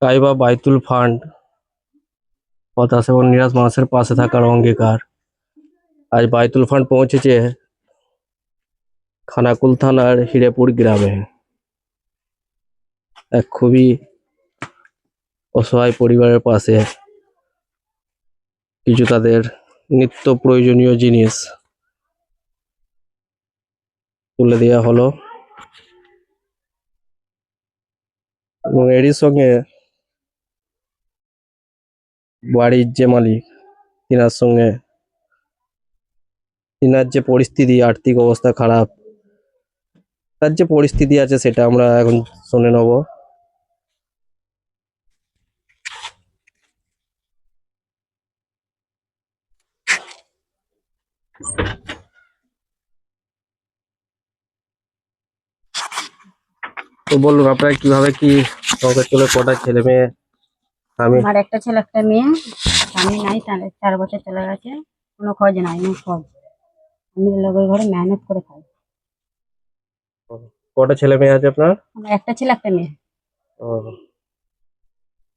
কাইবা বাইতুল ফান্ড হতাশ এবং নিরাশ মানুষের পাশে থাকার অঙ্গীকার। আজ বাইতুল ফান্ড পৌঁছেছে খানাকুল থানার হিরেপুর গ্রামে। এক খুবই অসহায় পরিবারের পাশে কিছু তাদের নিত্য প্রয়োজনীয় জিনিস তুলে দেওয়া হলো এবং এরই সঙ্গে বাড়ির যে মালিক তিনার সঙ্গে তিনার যে পরিস্থিতি, আর্থিক অবস্থা খারাপ, তার যে পরিস্থিতি আছে সেটা আমরা এখন শুনে নেব। তো বলুন আপনার কিভাবে কি সংসার চলে, কটা ছেলে মেয়ে? আমি আমার একটা ছেলে একটা মেয়ে, স্বামী নাই, তাহলে 4 বছর চলে গেছে, কোনো খোঁজ নাই, কোনো খোঁজ। আমি লোকের ঘরে মেহনত করে খাই। কটা ছেলে মেয়ে আছে আপনার? আমার একটা ছেলে একটা মেয়ে। ও,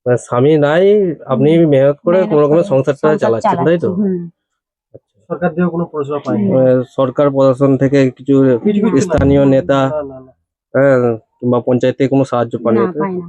মানে স্বামী নাই, আপনি মেহনত করে মেহনত কোনো রকমের করে সংসারটা সংসার চালাচ্ছেন, তাই তো? সরকার থেকে কোনো পরিষেবা পাইনি। সরকার প্রশাসন থেকে কিছু কিছু কিছু না। স্থানীয় নেতা না, না, না। হ্যাঁ কিংবা পঞ্চায়েত থেকে কোনো সাহায্য পান? না, পাই না।